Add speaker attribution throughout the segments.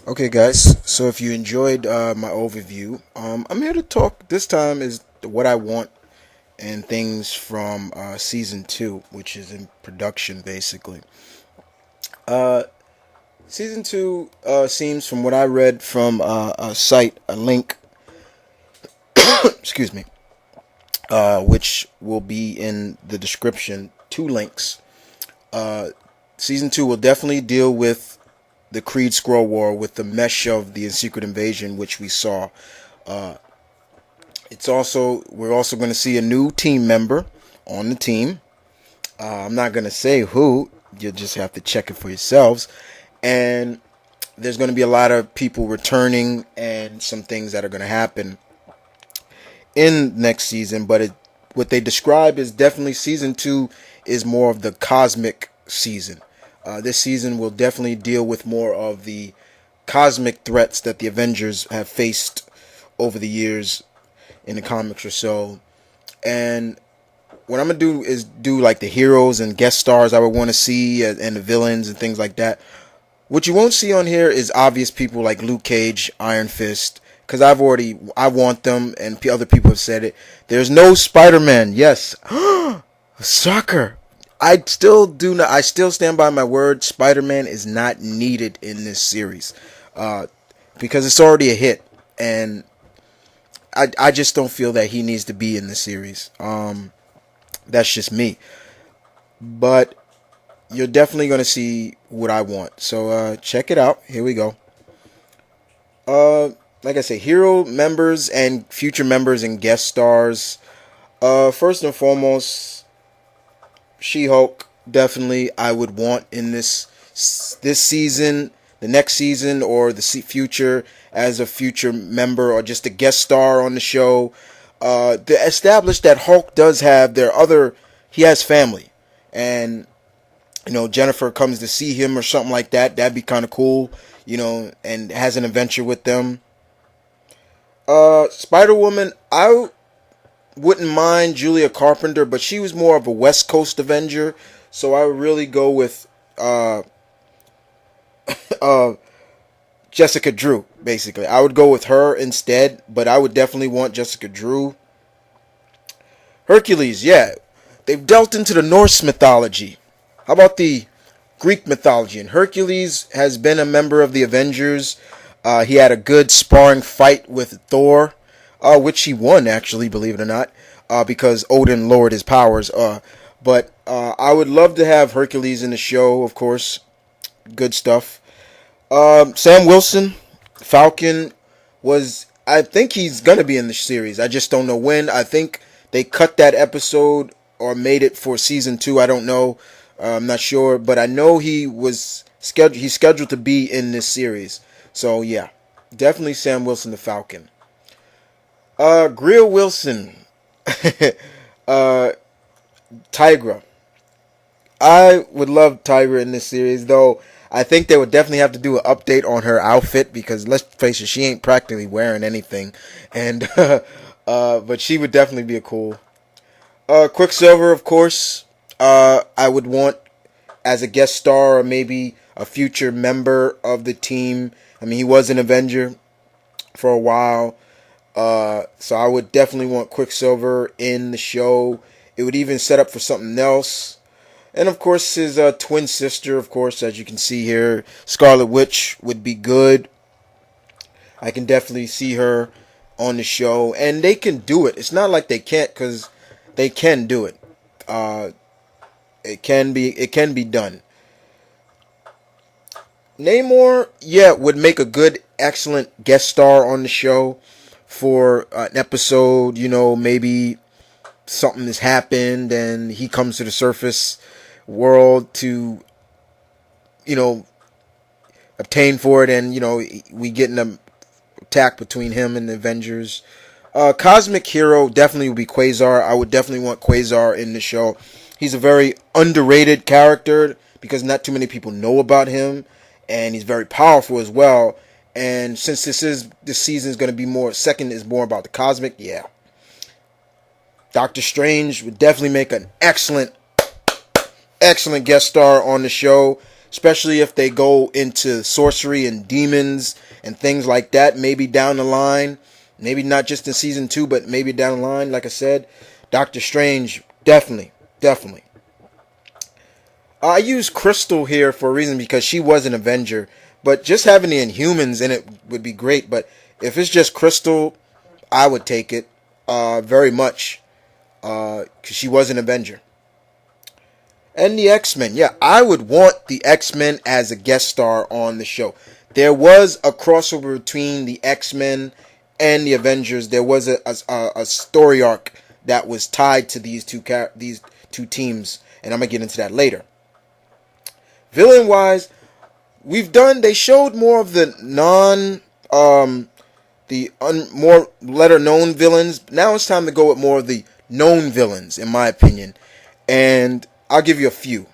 Speaker 1: Okay, guys. So if you enjoyed my overview, I'm here to talk. This time is what I want and things from season two, which is in production, basically. Uh, Season two seems, from what I read from a site, a link, excuse me, which will be in the description. Two links. Uh, Season two will definitely deal with the Creed Scroll War with the mesh of the Secret Invasion, which we saw. Uh, we're also going to see a new team member on the team. I'm not going to say who. You'll just have to check it for yourselves. And there's going to be a lot of people returning and some things that are going to happen in next season. But what they describe is definitely season two is more of the cosmic season. This season will definitely deal with more of the cosmic threats that the Avengers have faced over the years in the comics or so. And what I'm gonna do is do like the heroes and guest stars I would want to see, and the villains and things like that. What you won't see on here is obvious people like Luke Cage, Iron Fist, because I want them, and other people have said it. There's no Spider-Man. Yes, sucker. I still do not. I still stand by my word. Spider-Man is not needed in this series, because it's already a hit, and I just don't feel that he needs to be in the series. That's just me. But you're definitely going to see what I want. So check it out. Here we go. Like I say, hero members and future members and guest stars. First and foremost, She-Hulk. Definitely, I would want in this season, the next season, or the future as a future member or just a guest star on the show. To establish that Hulk does have he has family, and Jennifer comes to see him or something like that. That'd be kind of cool, and has an adventure with them. Spider-Woman, I wouldn't mind Julia Carpenter, but she was more of a West Coast Avenger, so I would really go with Jessica Drew, basically. I would go with her instead, but I would definitely want Jessica Drew. Hercules, yeah. They've dealt into the Norse mythology. How about the Greek mythology? And Hercules has been a member of the Avengers. He had a good sparring fight with Thor, which he won, actually, believe it or not, because Odin lowered his powers. But I would love to have Hercules in the show, of course. Good stuff. Sam Wilson, Falcon, I think he's going to be in the series. I just don't know when. I think they cut that episode or made it for season two. I don't know. I'm not sure. But I know he's scheduled to be in this series. So, yeah. Definitely Sam Wilson, the Falcon. Greer Wilson. Tigra. I would love Tigra in this series, though. I think they would definitely have to do an update on her outfit, because let's face it, she ain't practically wearing anything. And but she would definitely be a cool. Quicksilver, of course. I would want as a guest star or maybe a future member of the team. I mean, he was an Avenger for a while. So I would definitely want Quicksilver in the show. It would even set up for something else. And of course, his twin sister, of course, as you can see here, Scarlet Witch would be good. I can definitely see her on the show, and they can do it. It's not like they can't, because they can do it. It can be done. Namor, yeah, would make a good, excellent guest star on the show for an episode. Maybe something has happened and he comes to the surface world to obtain for it, and we get in an attack between him and the Avengers. Cosmic hero definitely would be Quasar. I would definitely want Quasar in the show. He's a very underrated character because not too many people know about him, and he's very powerful as well. And since this season is going to be second is more about the cosmic, yeah. Doctor Strange would definitely make an excellent guest star on the show. especially if they go into sorcery and demons and things like that. Maybe down the line, maybe not just in season 2, but maybe down the line. Like I said, Doctor Strange, definitely, definitely. I use Crystal here for a reason because she was an Avenger, but just having the Inhumans in it would be great. But if it's just Crystal, I would take it very much because she was an Avenger. And the X-Men, yeah, I would want the X-Men as a guest star on the show. There was a crossover between the X-Men and the Avengers. There was a story arc that was tied to these two teams, and I'm gonna get into that later. Villain wise, they showed more of the more letter known villains. Now it's time to go with more of the known villains, in my opinion, and I'll give you a few.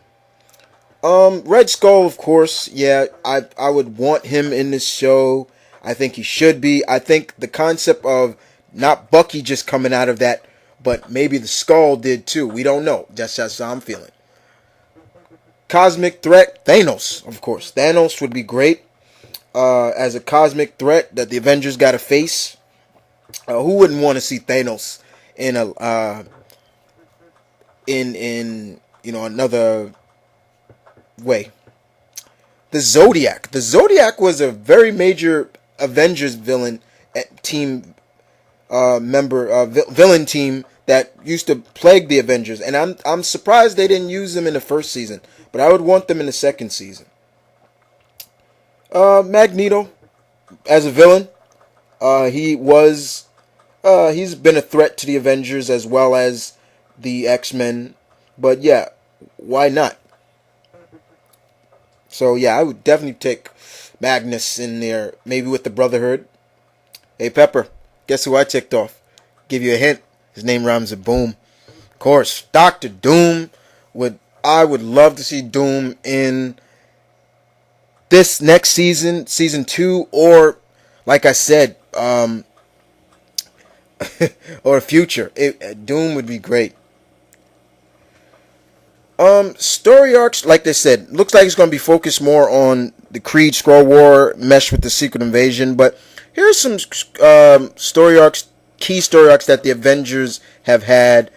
Speaker 1: Red Skull, of course. Yeah, I would want him in this show. I think he should be. I think the concept of not Bucky just coming out of that, but maybe the Skull did too. We don't know. That's how I'm feeling. Cosmic threat, Thanos, of course. Thanos would be great as a cosmic threat that the Avengers got to face. Who wouldn't want to see Thanos in a in another way? The Zodiac. The Zodiac was a very major Avengers villain team villain team that used to plague the Avengers, and I'm surprised they didn't use them in the first season, but I would want them in the second season. Magneto as a villain, he's been a threat to the Avengers as well as the X-Men, but yeah, why not? So yeah, I would definitely take Magnus in there, maybe with the Brotherhood. Hey Pepper, guess who I ticked off? Give you a hint. His name rhymes with Boom. Of course, Doctor Doom. I would love to see Doom in this next season, season 2, or like I said, or future. Doom would be great. Story arcs, like they said, looks like it's going to be focused more on the Kree Skrull War meshed with the Secret Invasion. But here's some story arcs, key story arcs that the Avengers have had.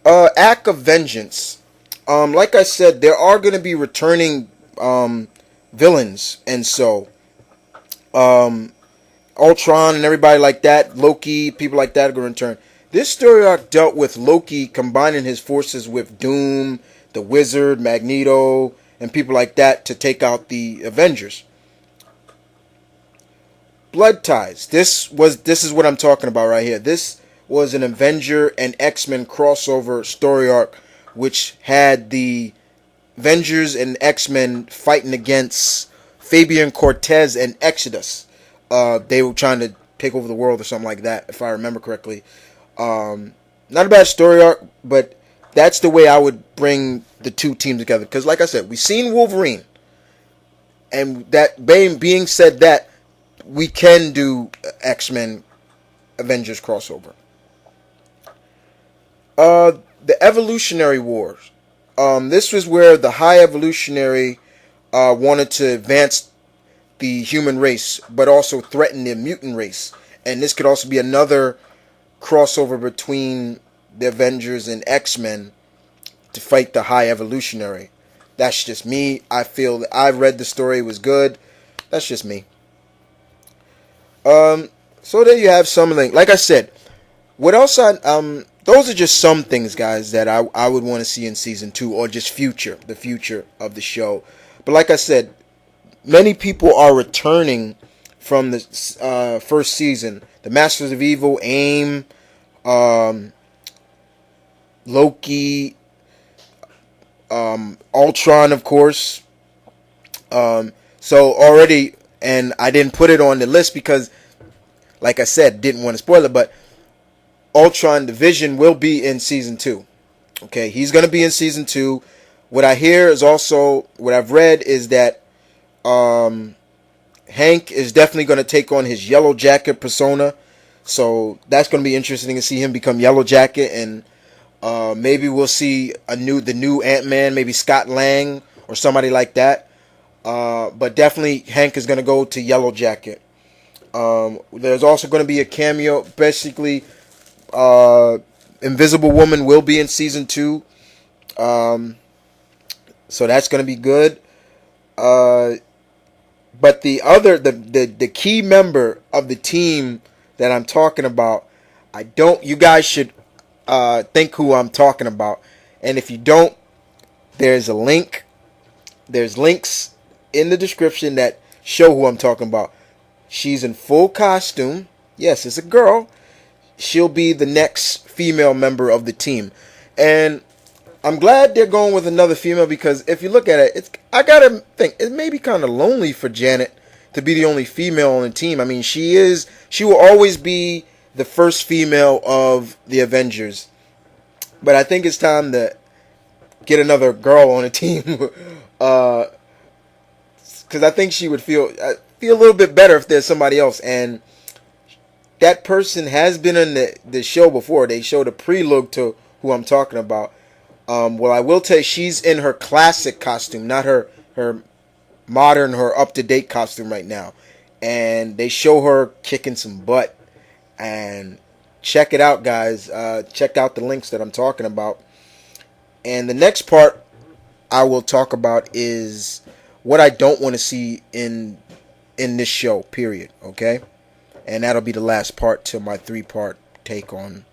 Speaker 1: Act of Vengeance. Like I said, there are going to be returning villains, and so Ultron and everybody like that, Loki, people like that are going to return. This story arc dealt with Loki combining his forces with Doom, the Wizard, Magneto, and people like that to take out the Avengers. Blood Ties. This is what I'm talking about right here. This was an Avenger and X-Men crossover story arc, which had the Avengers and X-Men fighting against Fabian Cortez and Exodus. They were trying to take over the world or something like that, if I remember correctly. Not a bad story arc, but that's the way I would bring the two teams together. Because like I said, we've seen Wolverine. And that being said that, we can do X-Men Avengers crossover. The Evolutionary Wars. This was where the High Evolutionary wanted to advance the human race, but also threaten the mutant race. And this could also be another crossover between the Avengers and X-Men to fight the High Evolutionary. That's just me. I feel that I read the story, it was good. That's just me. So there you have something. Like I said, what else? Those are just some things, guys, that I would want to see in season 2, or just the future of the show. But like I said, many people are returning from the first season. The Masters of Evil, AIM, Loki, Ultron, of course. So already, and I didn't put it on the list because, like I said, didn't want to spoil it, but Ultron, the Vision, will be in season 2. Okay, he's going to be in season 2. What I hear is also, what I've read is that Hank is definitely going to take on his Yellow Jacket persona. So that's going to be interesting to see him become Yellow Jacket, and maybe we'll see the new Ant-Man, maybe Scott Lang or somebody like that. But definitely Hank is going to go to Yellow Jacket. There's also going to be a cameo. Basically, uh, Invisible Woman will be in season 2. Um, so that's going to be good. Uh, but the key member of the team that I'm talking about, you guys should think who I'm talking about. And if you don't, there's a link. There's links in the description that show who I'm talking about. She's in full costume. Yes, it's a girl. She'll be the next female member of the team. And I'm glad they're going with another female, because if you look at it, I gotta think it may be kind of lonely for Janet to be the only female on the team. I mean, she will always be the first female of the Avengers, but I think it's time to get another girl on the team, because I think she would feel a little bit better if there's somebody else. And that person has been in the show before. They showed a prelude to who I'm talking about. Well, I will tell you, she's in her classic costume, not her modern, her up to date costume right now, and they show her kicking some butt. And check it out, guys. Check out the links that I'm talking about. And the next part I will talk about is what I don't want to see in this show. Period. Okay, and that'll be the last part to my 3-part take on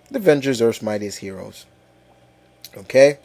Speaker 1: the Avengers: Earth's Mightiest Heroes. Okay.